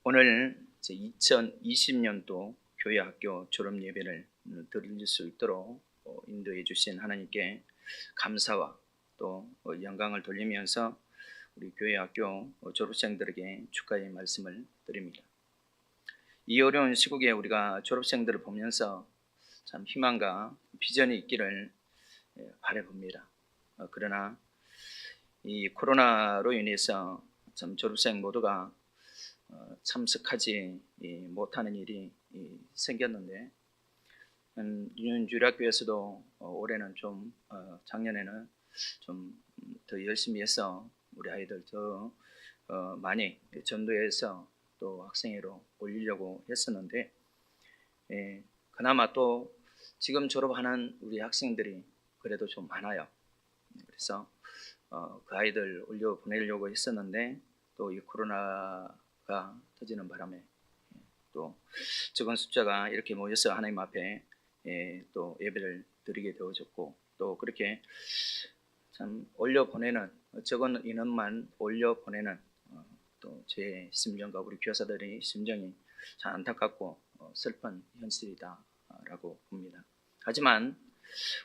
오늘 2020년도 교회 학교 졸업 예배를 드릴 수 있도록 인도해 주신 하나님께 감사와 또 영광을 돌리면서 우리 교회 학교 졸업생들에게 축하의 말씀을 드립니다. 이 어려운 시국에 우리가 졸업생들을 보면서 참 희망과 비전이 있기를 바라봅니다. 그러나 이 코로나로 인해서 참 졸업생 모두가 참석하지 못하는 일이 생겼는데, 윤주학교에서도 올해는 좀 작년에는 좀 더 열심히 해서 우리 아이들 더 많이 전도해서 또 학생회로 올리려고 했었는데, 그나마 또 지금 졸업하는 우리 학생들이 그래도 좀 많아요. 그래서 그 아이들 올려 보내려고 했었는데, 또 이 코로나가 터지는 바람에 또 적은 숫자가 이렇게 모여서 하나님 앞에 또 예배를 드리게 되어졌고, 또 그렇게 참 올려 보내는 적은 인원만 올려 보내는 또 제 심정과 우리 교사들의 심정이 참 안타깝고 슬픈 현실이다라고 봅니다. 하지만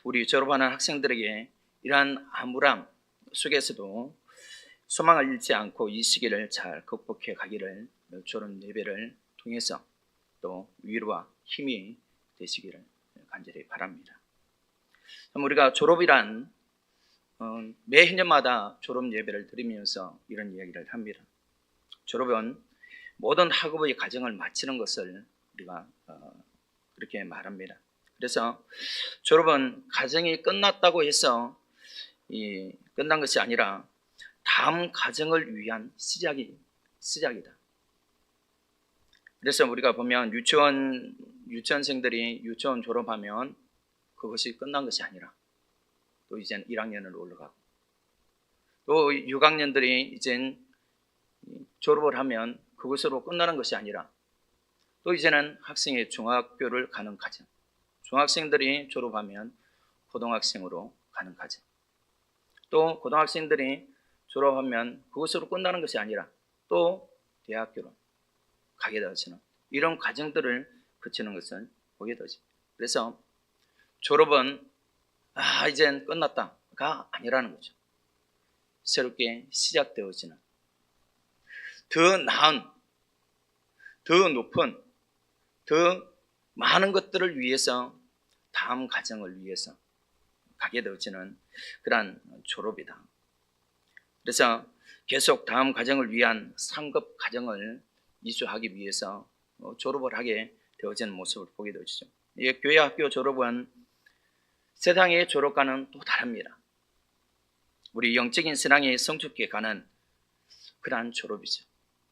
우리 졸업하는 학생들에게 이러한 암울함 속에서도 소망을 잃지 않고 이 시기를 잘 극복해 가기를 졸업 예배를 통해서 또 위로와 힘이 되시기를 간절히 바랍니다. 우리가 졸업이란 매해년마다 졸업 예배를 드리면서 이런 이야기를 합니다. 졸업은 모든 학업의 과정을 마치는 것을 우리가 그렇게 말합니다. 그래서 졸업은 과정이 끝났다고 해서 끝난 것이 아니라 다음 과정을 위한 시작이다. 그래서 우리가 보면 유치원생들이 유치원 졸업하면 그것이 끝난 것이 아니라 또 이제는 1학년을 올라가고, 또 6학년들이 이젠 졸업을 하면 그것으로 끝나는 것이 아니라 또 이제는 학생의 중학교를 가는 과정, 중학생들이 졸업하면 고등학생으로 가는 과정, 또 고등학생들이 졸업하면 그것으로 끝나는 것이 아니라 또 대학교로 가게 되어지는 이런 과정들을 거치는 것을 보게 되죠. 그래서 졸업은 이젠 끝났다가 아니라는 거죠. 새롭게 시작되어지는 더 나은, 더 높은, 더 많은 것들을 위해서 다음 과정을 위해서 가게 되어지는 그러한 졸업이다. 그래서 계속 다음 과정을 위한 상급 과정을 이수하기 위해서 졸업을 하게 되어지는 모습을 보게 되죠. 교회 학교 졸업은 세상의 졸업과는 또 다릅니다. 우리 영적인 신앙의 성숙해 가는 그러한 졸업이죠.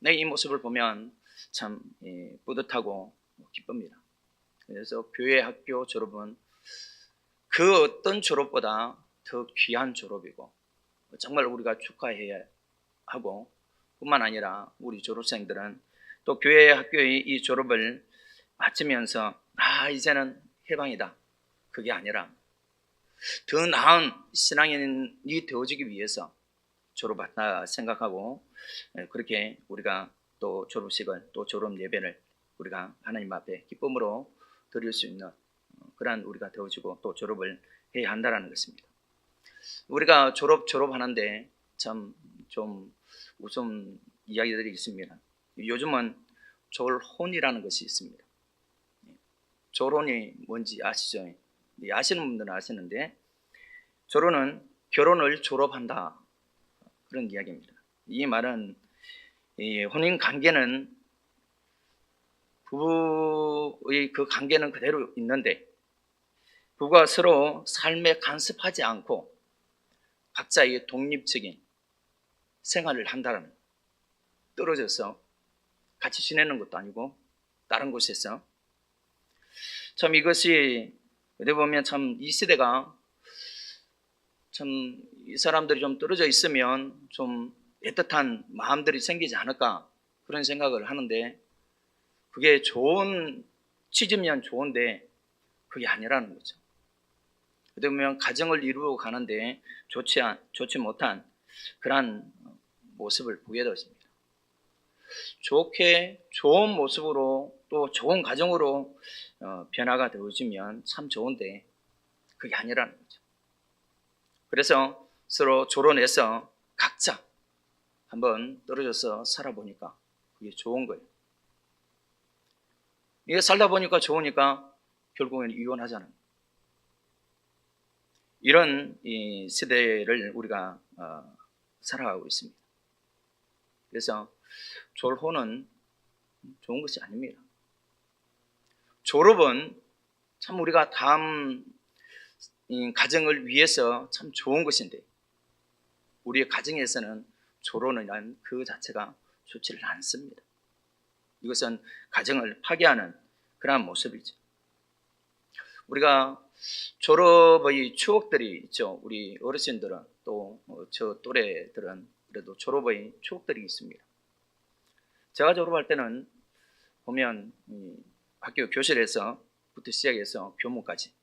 이 모습을 보면 참 뿌듯하고 기쁩니다. 그래서 교회 학교 졸업은 그 어떤 졸업보다 더 귀한 졸업이고 정말 우리가 축하해야 하고, 뿐만 아니라 우리 졸업생들은 또 교회 학교의 이 졸업을 마치면서 이제는 해방이다, 그게 아니라 더 나은 신앙인이 되어지기 위해서 졸업한다 생각하고, 그렇게 우리가 또 졸업식을, 또 졸업 예배를 우리가 하나님 앞에 기쁨으로 드릴 수 있는 그러한 우리가 되어지고 또 졸업을 해야 한다는 것입니다. 우리가 졸업하는데 참 좀 웃음 이야기들이 있습니다. 요즘은 졸혼이라는 것이 있습니다. 졸혼이 뭔지 아시죠? 아시는 분들은 아시는데, 졸혼은 결혼을 졸업한다, 그런 이야기입니다. 이 말은 혼인 관계는 부부의 그 관계는 그대로 있는데 부부가 서로 삶에 간섭하지 않고 각자의 독립적인 생활을 한다는, 떨어져서 같이 지내는 것도 아니고 다른 곳에서, 참 이것이 어떻게 보면 참 이 시대가 참 이 사람들이 좀 떨어져 있으면 좀 애틋한 마음들이 생기지 않을까, 그런 생각을 하는데, 그게 좋은 취지면 좋은데 그게 아니라는 거죠. 어떻게 보면 가정을 이루어 가는데 좋지 못한 그러한 모습을 보게 되었습니다. 좋게 좋은 모습으로 또 좋은 가정으로 변화가 되어지면 참 좋은데 그게 아니라는 거죠. 그래서 서로 조론해서 각자 한번 떨어져서 살아보니까 그게 좋은 거예요. 이게 살다 보니까 좋으니까 결국엔 이혼하잖아요. 이런 이 시대를 우리가 살아가고 있습니다. 그래서 졸혼은 좋은 것이 아닙니다. 졸업은 참 우리가 다음 가정을 위해서 참 좋은 것인데 우리의 가정에서는 졸혼이란 그 자체가 좋지를 않습니다. 이것은 가정을 파괴하는 그러한 모습이죠. 우리가 졸업의 추억들이 있죠. 우리 어르신들은 또 저 또래들은 그래도 졸업의 추억들이 있습니다. 제가 졸업할 때는 보면 학교 교실에서부터 시작해서 교문까지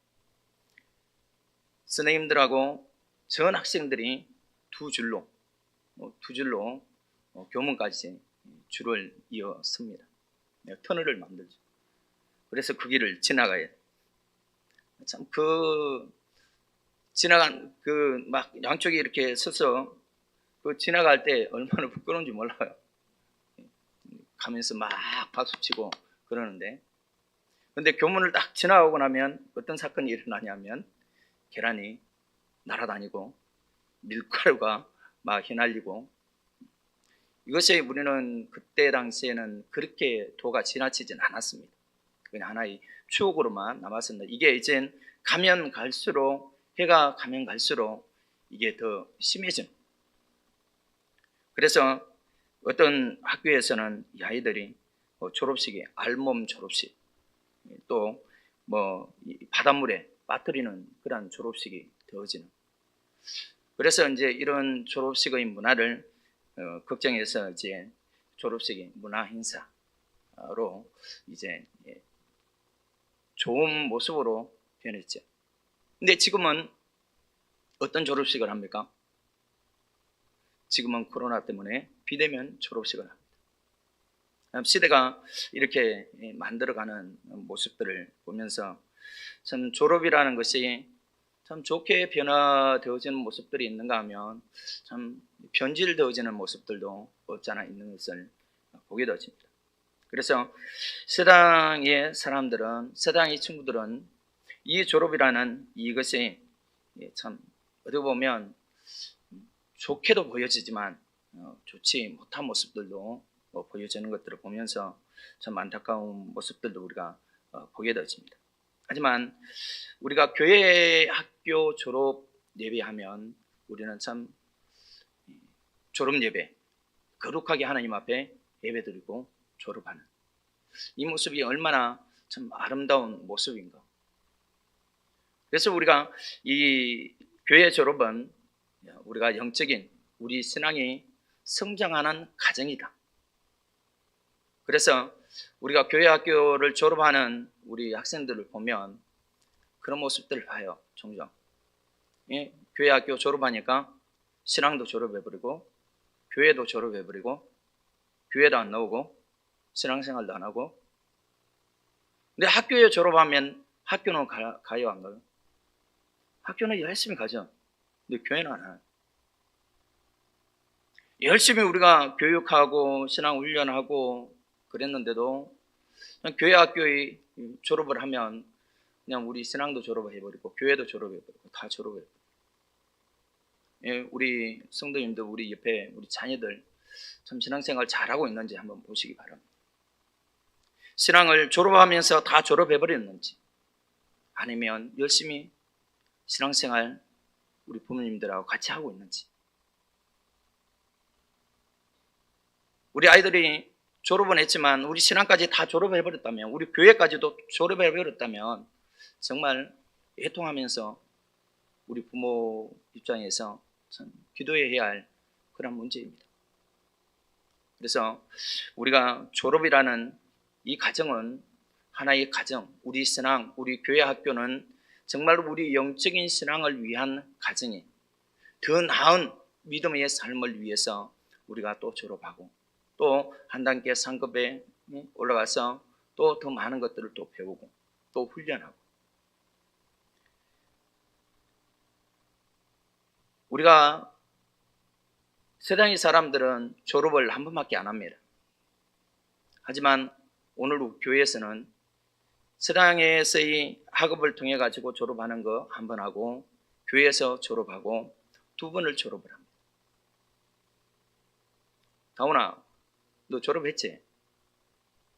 선생님들하고 전 학생들이 두 줄로 교문까지 줄을 이어 섭니다. 터널을 만들죠. 그래서 그 길을 지나가야 참 지나간 막 양쪽에 이렇게 서서 지나갈 때 얼마나 부끄러운지 몰라요. 가면서 막 박수치고 그러는데 근데 교문을 딱 지나가고 나면 어떤 사건이 일어나냐면 계란이 날아다니고 밀가루가 막 휘날리고 이것이 우리는 그때 당시에는 그렇게 도가 지나치진 않았습니다. 그냥 하나의 추억으로만 남았습니다. 이게 이젠 가면 갈수록 해가 가면 갈수록 이게 더 심해진. 그래서 어떤 학교에서는 이 아이들이 졸업식에 알몸 졸업식 또 바닷물에 빠뜨리는 그런 졸업식이 되어지는. 그래서 이제 이런 졸업식의 문화를 걱정해서 이제 졸업식이 문화 행사로 이제 좋은 모습으로 변했죠. 근데 지금은 어떤 졸업식을 합니까? 지금은 코로나 때문에 비대면 졸업식을 합니다. 시대가 이렇게 만들어가는 모습들을 보면서 참 졸업이라는 것이 참 좋게 변화되어지는 모습들이 있는가 하면 참 변질되어지는 모습들도 없잖아 있는 것을 보게 되어집니다. 그래서 세상의 사람들은, 세상의 친구들은 이 졸업이라는 이것이 참 어떻게 보면 좋게도 보여지지만 좋지 못한 모습들도 보여지는 것들을 보면서 참 안타까운 모습들도 우리가 보게 되어집니다. 하지만 우리가 교회 학교 졸업 예배하면 우리는 참 졸업 예배, 거룩하게 하나님 앞에 예배드리고 졸업하는 이 모습이 얼마나 참 아름다운 모습인가. 그래서 우리가 이 교회 졸업은 우리가 영적인 우리 신앙이 성장하는 과정이다. 그래서 우리가 교회 학교를 졸업하는 우리 학생들을 보면 그런 모습들을 봐요. 종종 교회 학교 졸업하니까 신앙도 졸업해버리고 교회도 졸업해버리고 교회도 안 나오고 신앙생활도 안 하고. 근데 학교에 졸업하면 학교는 가요 안 가요? 학교는 열심히 가죠. 근데 교회는 안 와요. 열심히 우리가 교육하고 신앙 훈련하고 그랬는데도 교회 학교에 졸업을 하면 그냥 우리 신앙도 졸업해버리고 교회도 졸업해버리고 다 졸업해버리고. 우리 성도님들, 우리 옆에 우리 자녀들 참 신앙생활 잘하고 있는지 한번 보시기 바랍니다. 신앙을 졸업하면서 다 졸업해버렸는지 아니면 열심히 신앙생활 우리 부모님들하고 같이 하고 있는지. 우리 아이들이 졸업은 했지만 우리 신앙까지 다 졸업해버렸다면, 우리 교회까지도 졸업해버렸다면 정말 애통하면서 우리 부모 입장에서 참 기도해야 할 그런 문제입니다. 그래서 우리가 졸업이라는 이 가정은 하나의 가정, 우리 신앙, 우리 교회 학교는 정말 우리 영적인 신앙을 위한 가정이 더 나은 믿음의 삶을 위해서 우리가 또 졸업하고 또 한 단계 상급에 올라가서 또 더 많은 것들을 또 배우고 또 훈련하고. 우리가 세상의 사람들은 졸업을 한 번밖에 안 합니다. 하지만 오늘 교회에서는 세상에서의 학업을 통해 가지고 졸업하는 거 한 번 하고 교회에서 졸업하고 두 번을 졸업을 합니다. 다운아, 너 졸업했지?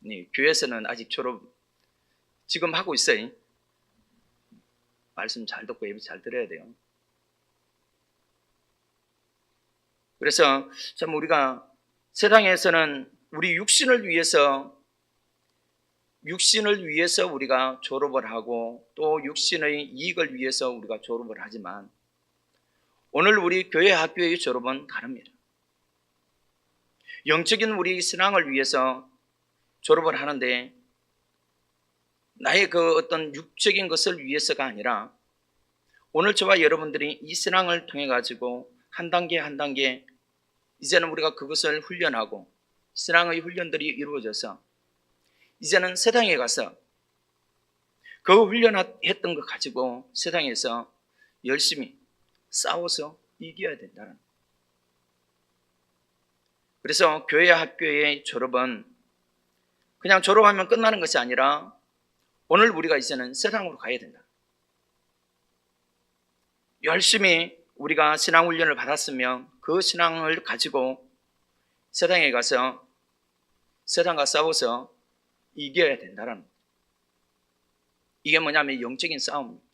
네, 교회에서는 아직 졸업 지금 하고 있어요. 말씀 잘 듣고 예배 잘 들어야 돼요. 그래서 참 우리가 세상에서는 우리 육신을 위해서 우리가 졸업을 하고 또 육신의 이익을 위해서 우리가 졸업을 하지만 오늘 우리 교회 학교의 졸업은 다릅니다. 영적인 우리 신앙을 위해서 졸업을 하는데 나의 그 어떤 육적인 것을 위해서가 아니라 오늘 저와 여러분들이 이 신앙을 통해 가지고 한 단계 한 단계 이제는 우리가 그것을 훈련하고 신앙의 훈련들이 이루어져서 이제는 세상에 가서 그 훈련했던 거 가지고 세상에서 열심히 싸워서 이겨야 된다는. 그래서 교회 학교의 졸업은 그냥 졸업하면 끝나는 것이 아니라 오늘 우리가 이제는 세상으로 가야 된다. 열심히 우리가 신앙 훈련을 받았으면 그 신앙을 가지고 세상에 가서 세상과 싸워서 이겨야 된다는 거예요. 이게 뭐냐면 영적인 싸움입니다.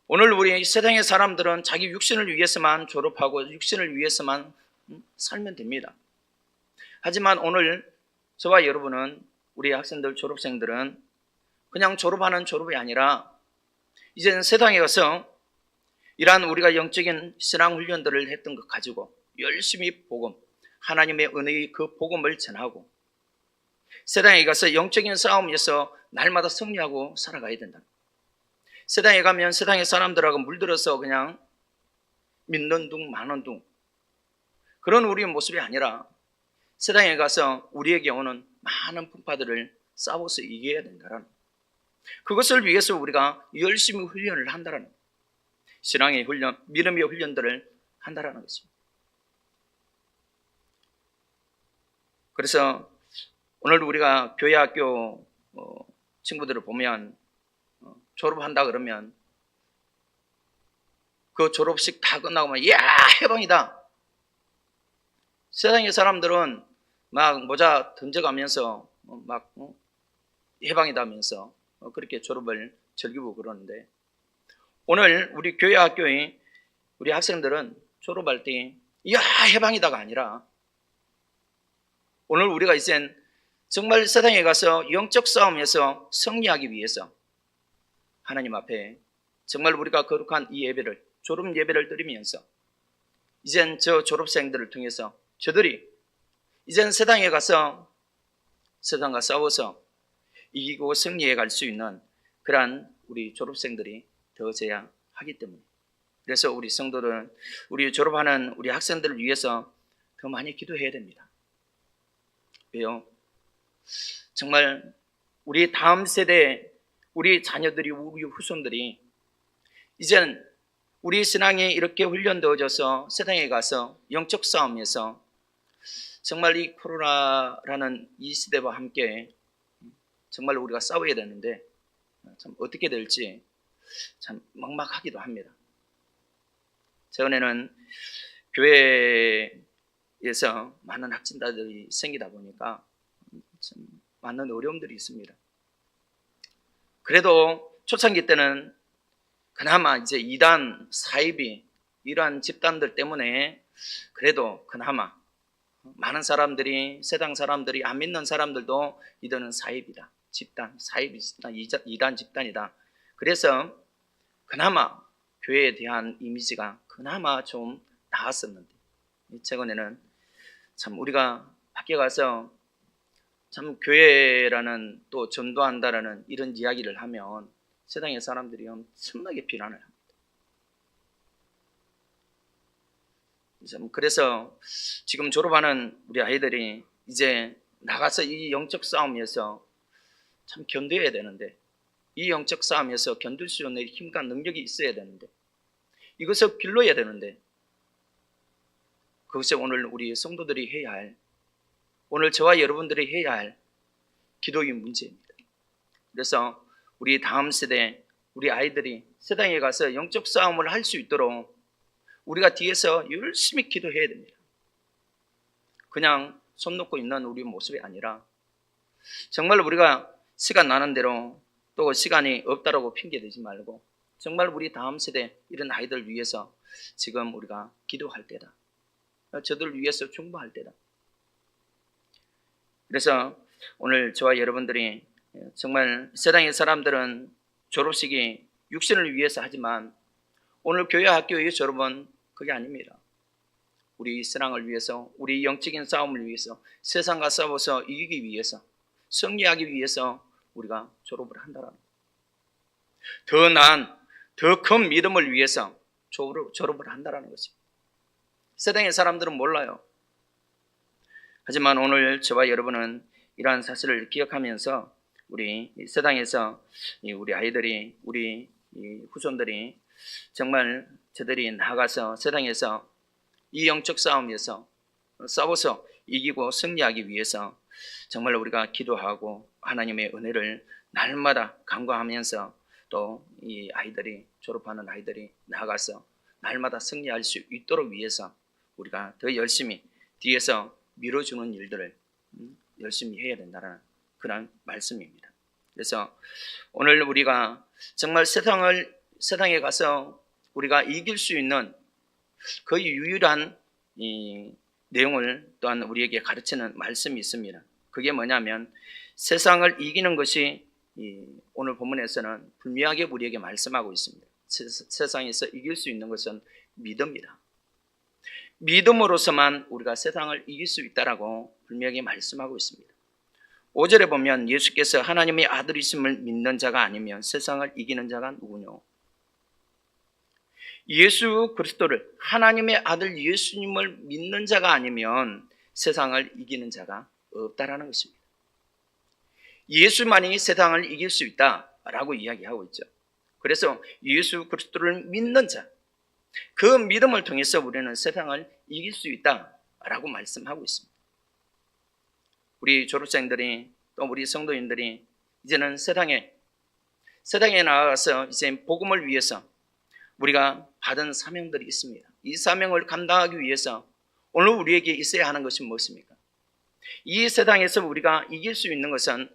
오늘 우리 세상의 사람들은 자기 육신을 위해서만 졸업하고 육신을 위해서만 살면 됩니다. 하지만 오늘 저와 여러분은 우리 학생들 졸업생들은 그냥 졸업하는 졸업이 아니라 이제는 세상에 가서 이러한 우리가 영적인 신앙 훈련들을 했던 것 가지고 열심히 복음, 하나님의 은혜의 그 복음을 전하고 세상에 가서 영적인 싸움에서 날마다 승리하고 살아가야 된다. 세상에 가면 세상의 사람들하고 물들어서 그냥 믿는 둥 마는 둥 그런 우리의 모습이 아니라 세상에 가서 우리에게 오는 많은 풍파들을 싸워서 이겨야 된다는 그것을 위해서 우리가 열심히 훈련을 한다는 신앙의 훈련, 믿음의 훈련들을 한다는 것입니다. 그래서 오늘 우리가 교회 학교 친구들을 보면 졸업한다 그러면 그 졸업식 다 끝나고 이야 해방이다. 세상의 사람들은 막 모자 던져가면서 막 해방이다 하면서 그렇게 졸업을 즐기고 그러는데 오늘 우리 교회 학교의 우리 학생들은 졸업할 때 이야 해방이다가 아니라 오늘 우리가 이젠 정말 세상에 가서 영적 싸움에서 승리하기 위해서 하나님 앞에 정말 우리가 거룩한 이 예배를 졸업 예배를 드리면서 이젠 저 졸업생들을 통해서 저들이 이젠 세상에 가서 세상과 싸워서 이기고 승리해 갈 수 있는 그러한 우리 졸업생들이 되어져야 하기 때문에 그래서 우리 성도들은 우리 졸업하는 우리 학생들을 위해서 더 많이 기도해야 됩니다. 왜요? 정말 우리 다음 세대 우리 자녀들이 우리 후손들이 이제는 우리 신앙이 이렇게 훈련되어져서 세상에 가서 영적 싸움에서 정말 이 코로나라는 이 시대와 함께 정말 우리가 싸워야 되는데 참 어떻게 될지 참 막막하기도 합니다. 최근에는 교회에서 많은 확진자들이 생기다 보니까 참 많은 어려움들이 있습니다. 그래도 초창기 때는 그나마 이제 이단 사입이 이러한 집단들 때문에 그래도 그나마 많은 사람들이 세상 사람들이 안 믿는 사람들도 이들은 사입이다. 집단, 사입이 이단 집단이다. 그래서 그나마 교회에 대한 이미지가 그나마 좀 나았었는데 최근에는 참 우리가 밖에 가서 참 교회라는 또 전도한다라는 이런 이야기를 하면 세상의 사람들이 엄청나게 비난을 합니다. 그래서 지금 졸업하는 우리 아이들이 이제 나가서 이 영적 싸움에서 참 견뎌야 되는데, 이 영적 싸움에서 견딜 수 있는 힘과 능력이 있어야 되는데, 이것을 길러야 되는데, 그것이 오늘 우리 성도들이 해야 할, 오늘 저와 여러분들이 해야 할 기도의 문제입니다. 그래서 우리 다음 세대, 우리 아이들이 세상에 가서 영적 싸움을 할 수 있도록 우리가 뒤에서 열심히 기도해야 됩니다. 그냥 손 놓고 있는 우리 모습이 아니라 정말 우리가 시간 나는 대로, 또 시간이 없다라고 핑계대지 말고 정말 우리 다음 세대 이런 아이들 위해서 지금 우리가 기도할 때다. 저들 위해서 중보할 때다. 그래서 오늘 저와 여러분들이 정말 세상의 사람들은 졸업식이 육신을 위해서 하지만 오늘 교회 학교의 졸업은 그게 아닙니다. 우리 신앙을 위해서, 우리 영적인 싸움을 위해서, 세상과 싸워서 이기기 위해서, 승리하기 위해서 우리가 졸업을 한다는 거예요. 더 나은, 더 큰 믿음을 위해서 졸업을 한다는 것입니다. 세상의 사람들은 몰라요. 하지만 오늘 저와 여러분은 이러한 사실을 기억하면서 우리 세상에서 우리 아이들이, 우리 후손들이 정말 저들이 나가서 세상에서 이 영적 싸움에서 싸워서 이기고 승리하기 위해서 정말 우리가 기도하고 하나님의 은혜를 날마다 간구하면서 또 이 아이들이, 졸업하는 아이들이 나가서 날마다 승리할 수 있도록 위해서 우리가 더 열심히 뒤에서 밀어주는 일들을 열심히 해야 된다는 그런 말씀입니다. 그래서 오늘 우리가 정말 세상에 가서 우리가 이길 수 있는 그 유일한 이 내용을 또한 우리에게 가르치는 말씀이 있습니다. 그게 뭐냐면 세상을 이기는 것이 오늘 본문에서는 분명하게 우리에게 말씀하고 있습니다. 세상에서 이길 수 있는 것은 믿음이다. 믿음으로서만 우리가 세상을 이길 수 있다라고 분명히 말씀하고 있습니다. 5절에 보면 예수께서 하나님의 아들이심을 믿는 자가 아니면 세상을 이기는 자가 누구뇨? 예수 그리스도를, 하나님의 아들 예수님을 믿는 자가 아니면 세상을 이기는 자가 없다라는 것입니다. 예수만이 세상을 이길 수 있다라고 이야기하고 있죠. 그래서 예수 그리스도를 믿는 자, 그 믿음을 통해서 우리는 세상을 이길 수 있다라고 말씀하고 있습니다. 우리 졸업생들이, 또 우리 성도인들이 이제는 세상에 나가서 이제 복음을 위해서 우리가 받은 사명들이 있습니다. 이 사명을 감당하기 위해서 오늘 우리에게 있어야 하는 것이 무엇입니까? 이 세상에서 우리가 이길 수 있는 것은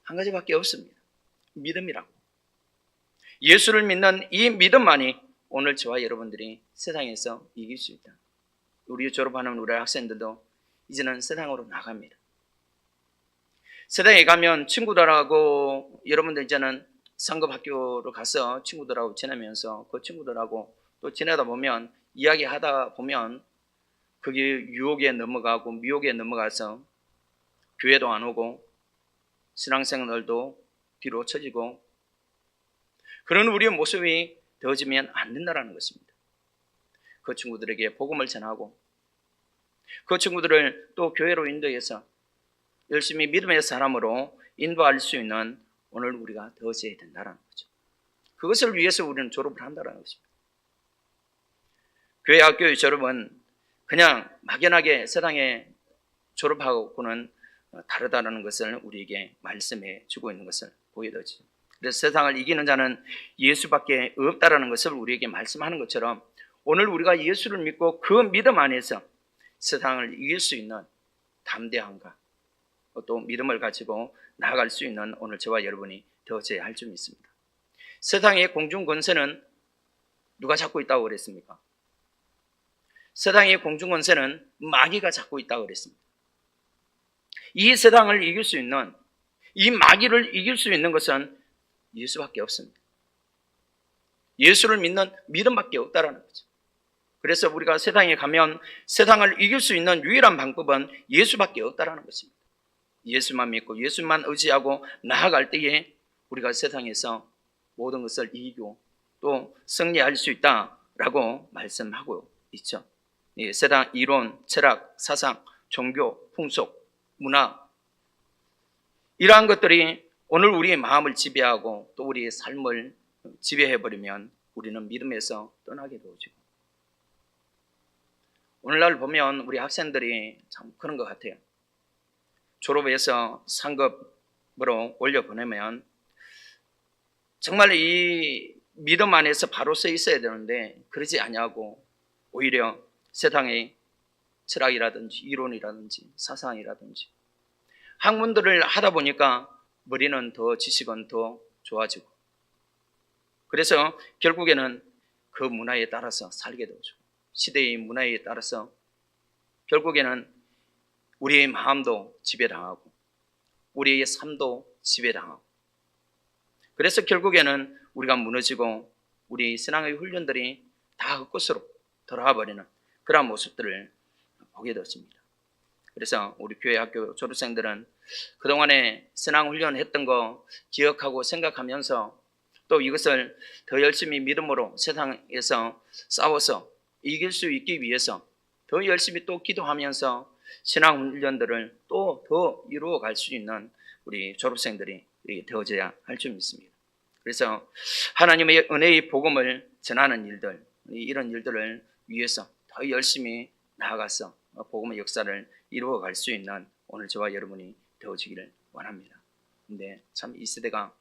한 가지밖에 없습니다. 믿음이라고. 예수를 믿는 이 믿음만이 오늘 저와 여러분들이 세상에서 이길 수 있다. 우리 졸업하는 우리 학생들도 이제는 세상으로 나갑니다. 세상에 가면 친구들하고, 여러분들 이제는 상급 학교로 가서 친구들하고 지내면서 그 친구들하고 또 지내다 보면, 이야기하다 보면 그게 유혹에 넘어가고 미혹에 넘어가서 교회도 안 오고 신앙생활도 뒤로 처지고 그런 우리의 모습이 되어지면 안 된다는 것입니다. 그 친구들에게 복음을 전하고 그 친구들을 또 교회로 인도해서 열심히 믿음의 사람으로 인도할 수 있는 오늘 우리가 되어져야 된다는 거죠. 그것을 위해서 우리는 졸업을 한다는 것입니다. 교회 학교의 졸업은 그냥 막연하게 세상에 졸업하고는 다르다는 것을 우리에게 말씀해 주고 있는 것을 보게 되죠. 그래서 세상을 이기는 자는 예수밖에 없다라는 것을 우리에게 말씀하는 것처럼 오늘 우리가 예수를 믿고 그 믿음 안에서 세상을 이길 수 있는 담대함과 또 믿음을 가지고 나아갈 수 있는 오늘 저와 여러분이 되어져야 할 점이 있습니다. 세상의 공중 권세는 누가 잡고 있다고 그랬습니까? 세상의 공중 권세는 마귀가 잡고 있다고 그랬습니다. 이 세상을 이길 수 있는, 이 마귀를 이길 수 있는 것은 예수밖에 없습니다. 예수를 믿는 믿음밖에 없다라는 거죠. 그래서 우리가 세상에 가면 세상을 이길 수 있는 유일한 방법은 예수밖에 없다라는 것입니다. 예수만 믿고 예수만 의지하고 나아갈 때에 우리가 세상에서 모든 것을 이기고 또 승리할 수 있다라고 말씀하고 있죠. 이 세상 이론, 철학, 사상, 종교, 풍속, 문화 이러한 것들이 오늘 우리의 마음을 지배하고 또 우리의 삶을 지배해버리면 우리는 믿음에서 떠나게 되어지고, 오늘날 보면 우리 학생들이 참 그런 것 같아요. 졸업해서 상급으로 올려보내면 정말 이 믿음 안에서 바로 서 있어야 되는데 그러지 아니하고 오히려 세상의 철학이라든지 이론이라든지 사상이라든지 학문들을 하다 보니까 머리는 더 지식은 더 좋아지고, 그래서 결국에는 그 문화에 따라서 살게 되죠. 시대의 문화에 따라서 결국에는 우리의 마음도 지배당하고 우리의 삶도 지배당하고, 그래서 결국에는 우리가 무너지고 우리 신앙의 훈련들이 다 헛것으로 돌아와 버리는 그러한 모습들을 보게 되었습니다. 그래서 우리 교회 학교 졸업생들은 그동안에 신앙 훈련했던 거 기억하고 생각하면서 또 이것을 더 열심히 믿음으로 세상에서 싸워서 이길 수 있기 위해서 더 열심히 또 기도하면서 신앙 훈련들을 또 더 이루어 갈 수 있는 우리 졸업생들이 되어져야 할 줄 믿습니다. 그래서 하나님의 은혜의 복음을 전하는 일들, 이런 일들을 위해서 더 열심히 나아가서 복음의 역사를 이루어 갈 수 있는 오늘 저와 여러분이 되어지기를 원합니다. 근데 참 이 시대가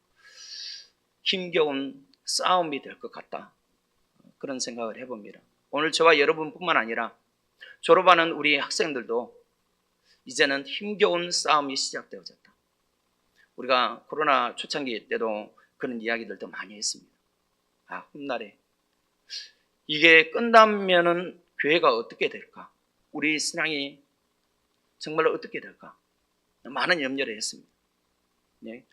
힘겨운 싸움이 될 것 같다, 그런 생각을 해봅니다. 오늘 저와 여러분뿐만 아니라 졸업하는 우리 학생들도 이제는 힘겨운 싸움이 시작되어졌다. 우리가 코로나 초창기 때도 그런 이야기들도 많이 했습니다. 훗날에 이게 끝나면은 교회가 어떻게 될까? 우리 신앙이 정말 어떻게 될까? 많은 염려를 했습니다. 네.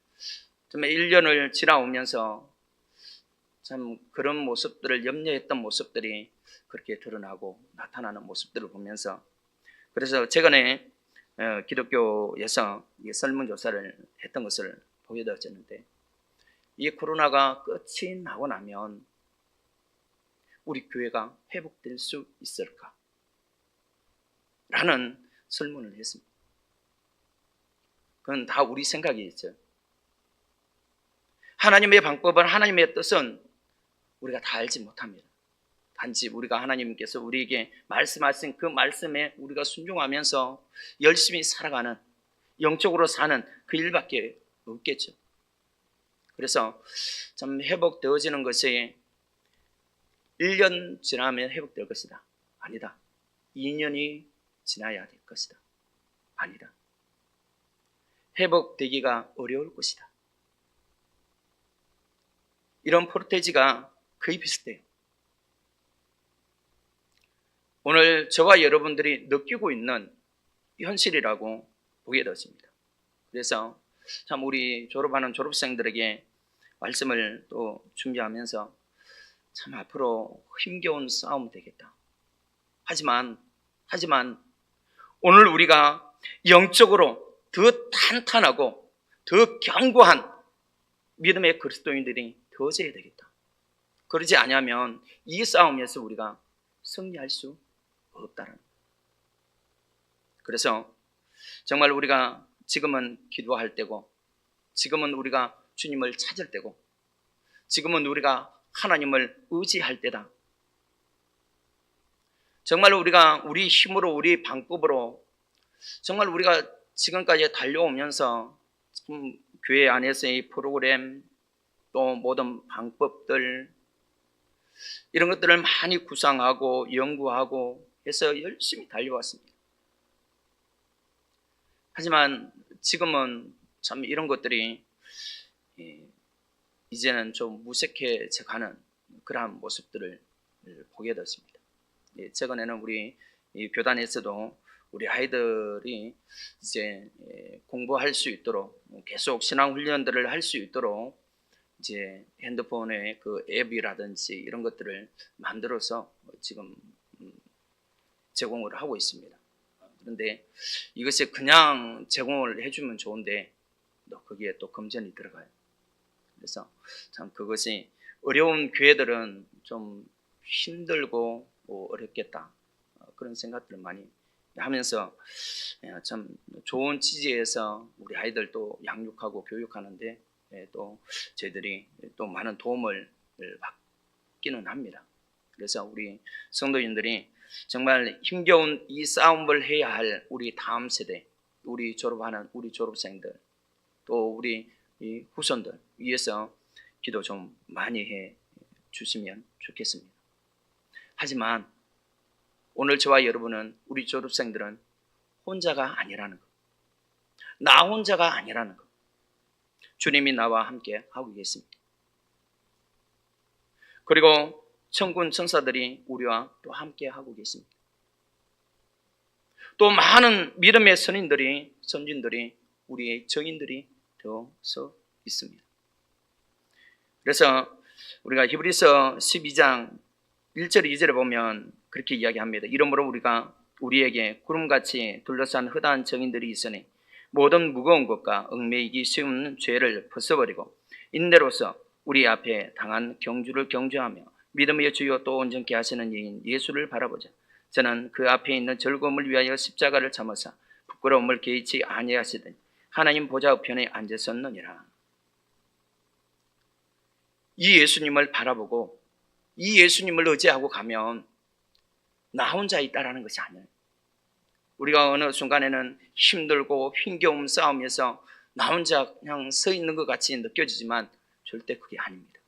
정말 1년을 지나오면서 참 그런 모습들을 염려했던 모습들이 그렇게 드러나고 나타나는 모습들을 보면서, 그래서 최근에 기독교에서 설문조사를 했던 것을 보게 되었는데, 이 코로나가 끝이 나고 나면 우리 교회가 회복될 수 있을까? 라는 설문을 했습니다. 그건 다 우리 생각이겠죠. 하나님의 방법은, 하나님의 뜻은 우리가 다 알지 못합니다. 단지 우리가 하나님께서 우리에게 말씀하신 그 말씀에 우리가 순종하면서 열심히 살아가는, 영적으로 사는 그 일밖에 없겠죠. 그래서 참 회복되어지는 것이 1년 지나면 회복될 것이다. 아니다. 2년이 지나야 될 것이다. 아니다. 회복되기가 어려울 것이다. 이런 포르테지가 거의 비슷해요. 오늘 저와 여러분들이 느끼고 있는 현실이라고 보게 되었습니다. 그래서 참 우리 졸업하는 졸업생들에게 말씀을 또 준비하면서 참 앞으로 힘겨운 싸움 되겠다. 하지만 오늘 우리가 영적으로 더 탄탄하고 더 견고한 믿음의 그리스도인들이 되어져야 되겠다. 그러지 않으면 이 싸움에서 우리가 승리할 수 없다는. 그래서 정말 우리가 지금은 기도할 때고, 지금은 우리가 주님을 찾을 때고, 지금은 우리가 하나님을 의지할 때다. 정말 우리가 우리 힘으로, 우리 방법으로 정말 우리가 지금까지 달려오면서 교회 안에서의 프로그램, 또 모든 방법들, 이런 것들을 많이 구상하고 연구하고 해서 열심히 달려왔습니다. 하지만 지금은 참 이런 것들이 이제는 좀 무색해져 가는 그러한 모습들을 보게 되었습니다. 최근에는 우리 교단에서도 우리 아이들이 이제 공부할 수 있도록, 계속 신앙 훈련들을 할 수 있도록 이제 핸드폰에 그 앱이라든지 이런 것들을 만들어서 지금 제공을 하고 있습니다. 그런데 이것이 그냥 제공을 해주면 좋은데 또 거기에 또 금전이 들어가요. 그래서 참 그것이 어려운 교회들은 좀 힘들고 어렵겠다, 그런 생각들을 많이 하면서 참 좋은 취지에서 우리 아이들도 양육하고 교육하는데 또 저희들이 또 많은 도움을 받기는 합니다. 그래서 우리 성도인들이 정말 힘겨운 이 싸움을 해야 할 우리 다음 세대, 우리 졸업하는 우리 졸업생들, 또 우리 이 후손들 위해서 기도 좀 많이 해 주시면 좋겠습니다. 하지만 오늘 저와 여러분은, 우리 졸업생들은 혼자가 아니라는 것, 나 혼자가 아니라는 것, 주님이 나와 함께 하고 계십니다. 그리고 천군 천사들이 우리와 또 함께 하고 계십니다. 또 많은 믿음의 선인들이, 선진들이, 우리의 정인들이 되어서 있습니다. 그래서 우리가 히브리서 12장 1절 2절에 보면 그렇게 이야기합니다. 이러므로 우리가 우리에게 구름같이 둘러싼 허다한 정인들이 있으니 모든 무거운 것과 얽매이기 쉬운 죄를 벗어버리고 인내로서 우리 앞에 당한 경주를 경주하며 믿음의 주요 또 온전케 하시는 이인 예수를 바라보자. 저는 그 앞에 있는 즐거움을 위하여 십자가를 참으사 부끄러움을 개의치 아니하시더니 하나님 보좌 우편에 앉으셨느니라. 이 예수님을 바라보고 이 예수님을 의지하고 가면 나 혼자 있다라는 것이 아니에요. 우리가 어느 순간에는 힘들고 힘겨운 싸움에서 나 혼자 그냥 서 있는 것 같이 느껴지지만 절대 그게 아닙니다.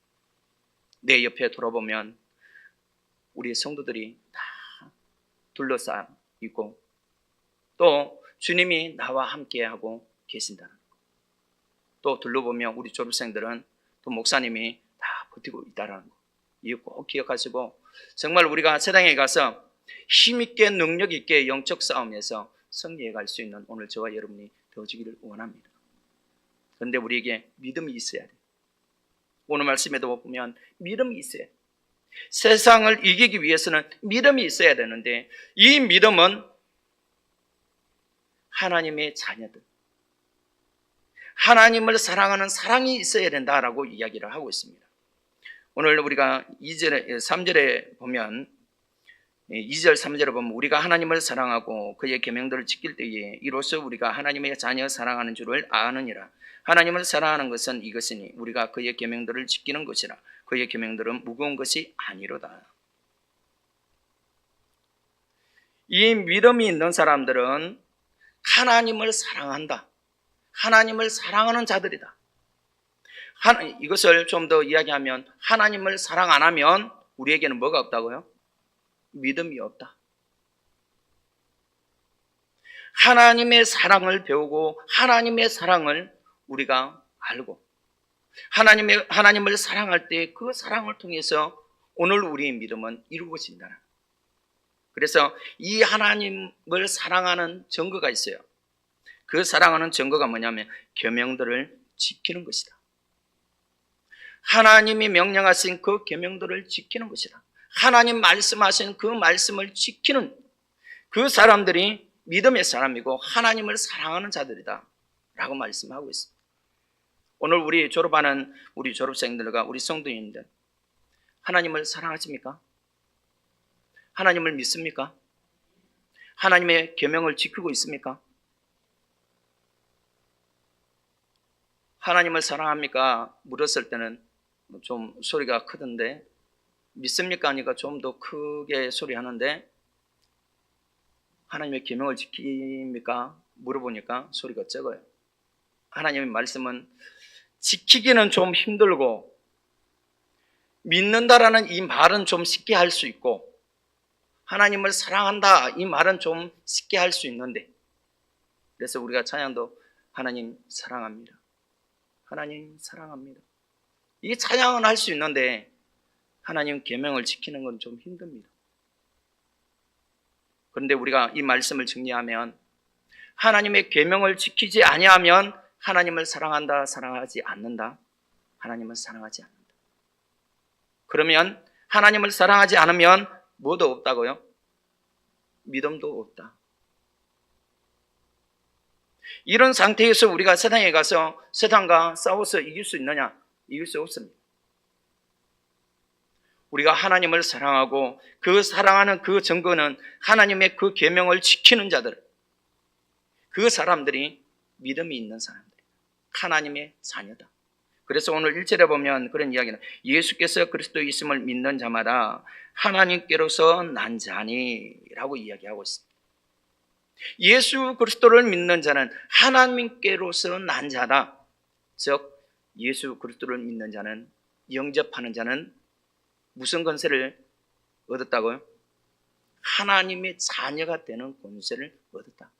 내 옆에 돌아보면 우리 성도들이 다 둘러싸 있고 또 주님이 나와 함께하고 계신다는 것. 또 둘러보면 우리 졸업생들은 또 목사님이 다 버티고 있다는 것. 이거 꼭 기억하시고 정말 우리가 세상에 가서 힘있게 능력 있게 영적 싸움에서 승리해 갈 수 있는 오늘 저와 여러분이 되어지기를 원합니다. 그런데 우리에게 믿음이 있어야 돼요. 오늘 말씀에도 보면 믿음이 있어야 돼요. 세상을 이기기 위해서는 믿음이 있어야 되는데 이 믿음은 하나님의 자녀들, 하나님을 사랑하는 사랑이 있어야 된다라고 이야기를 하고 있습니다. 오늘 우리가 3절에 보면 2절 3절에 보면 우리가 하나님을 사랑하고 그의 계명들을 지킬 때에 이로써 우리가 하나님의 자녀 사랑하는 줄을 아느니라. 하나님을 사랑하는 것은 이것이니 우리가 그의 계명들을 지키는 것이라. 그의 계명들은 무거운 것이 아니로다. 이 믿음이 있는 사람들은 하나님을 사랑한다. 하나님을 사랑하는 자들이다. 이것을 좀 더 이야기하면 하나님을 사랑 안 하면 우리에게는 뭐가 없다고요? 믿음이 없다. 하나님의 사랑을 배우고 하나님의 사랑을 우리가 알고 하나님을 사랑할 때 그 사랑을 통해서 오늘 우리의 믿음은 이루어진다. 그래서 이 하나님을 사랑하는 증거가 있어요. 그 사랑하는 증거가 뭐냐면 계명들을 지키는 것이다. 하나님이 명령하신 그 계명들을 지키는 것이다. 하나님 말씀하신 그 말씀을 지키는 그 사람들이 믿음의 사람이고 하나님을 사랑하는 자들이다 라고 말씀하고 있습니다. 오늘 우리 졸업하는 우리 졸업생들과 우리 성도님들, 하나님을 사랑하십니까? 하나님을 믿습니까? 하나님의 계명을 지키고 있습니까? 하나님을 사랑합니까? 물었을 때는 좀 소리가 크던데 믿습니까? 하니까 좀 더 크게 소리하는데 하나님의 계명을 지킵니까? 물어보니까 소리가 적어요. 하나님의 말씀은 지키기는 좀 힘들고 믿는다라는 이 말은 좀 쉽게 할 수 있고 하나님을 사랑한다 이 말은 좀 쉽게 할 수 있는데 그래서 우리가 찬양도 하나님 사랑합니다. 하나님 사랑합니다. 이 찬양은 할 수 있는데 하나님 계명을 지키는 건 좀 힘듭니다. 그런데 우리가 이 말씀을 정리하면 하나님의 계명을 지키지 아니하면 하나님을 사랑한다, 사랑하지 않는다. 하나님을 사랑하지 않는다. 그러면 하나님을 사랑하지 않으면 뭐도 없다고요? 믿음도 없다. 이런 상태에서 우리가 세상에 가서 세상과 싸워서 이길 수 있느냐? 이길 수 없습니다. 우리가 하나님을 사랑하고 그 사랑하는 그 증거는 하나님의 그 계명을 지키는 자들, 그 사람들이 믿음이 있는 사람들, 하나님의 자녀다. 그래서 오늘 1절에 보면 그런 이야기는 예수께서 그리스도 있음을 믿는 자마다 하나님께로서 난 자니라고 이야기하고 있습니다. 예수 그리스도를 믿는 자는 하나님께로서 난 자다. 즉 예수 그리스도를 믿는 자는, 영접하는 자는 무슨 권세를 얻었다고요? 하나님의 자녀가 되는 권세를 얻었다.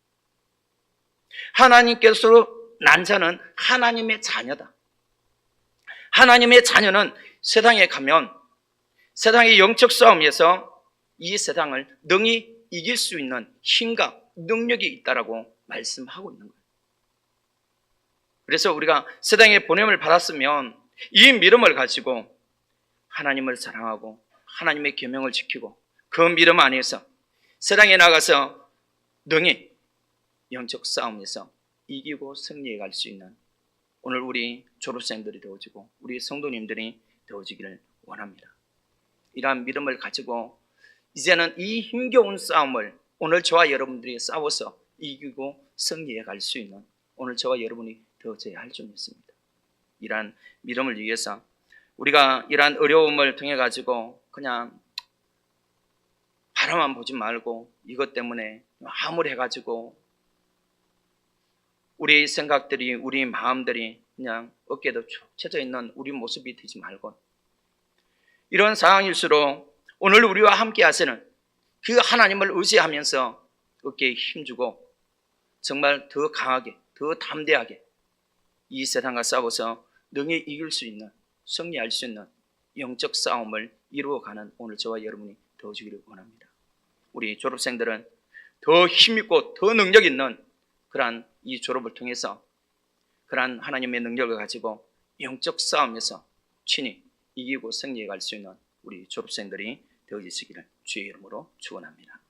하나님께서 난 자는 하나님의 자녀다. 하나님의 자녀는 세상에 가면 세상의 영적 싸움에서 이 세상을 능히 이길 수 있는 힘과 능력이 있다라고 말씀하고 있는 거예요. 그래서 우리가 세상에 보냄을 받았으면 이 믿음을 가지고 하나님을 사랑하고 하나님의 계명을 지키고 그 믿음 안에서 세상에 나가서 능히 영적 싸움에서 이기고 승리해 갈 수 있는 오늘 우리 졸업생들이 되어지고 우리 성도님들이 되어지기를 원합니다. 이러한 믿음을 가지고 이제는 이 힘겨운 싸움을 오늘 저와 여러분들이 싸워서 이기고 승리해 갈 수 있는 오늘 저와 여러분이 되어져야 할 줄 믿습니다. 이러한 믿음을 위해서 우리가 이러한 어려움을 통해 가지고 그냥 바라만 보지 말고 이것 때문에 암울해가지고 우리 생각들이, 우리 마음들이 그냥 어깨도 축 처져 있는 우리 모습이 되지 말고, 이런 상황일수록 오늘 우리와 함께 하시는 그 하나님을 의지하면서 어깨에 힘주고 정말 더 강하게, 더 담대하게 이 세상과 싸워서 능히 이길 수 있는, 승리할 수 있는 영적 싸움을 이루어가는 오늘 저와 여러분이 되어주기를 원합니다. 우리 졸업생들은 더 힘있고 더 능력 있는 그러한 이 졸업을 통해서 그러한 하나님의 능력을 가지고 영적 싸움에서 친히 이기고 승리해 갈 수 있는 우리 졸업생들이 되어지시기를 주의 이름으로 축원합니다.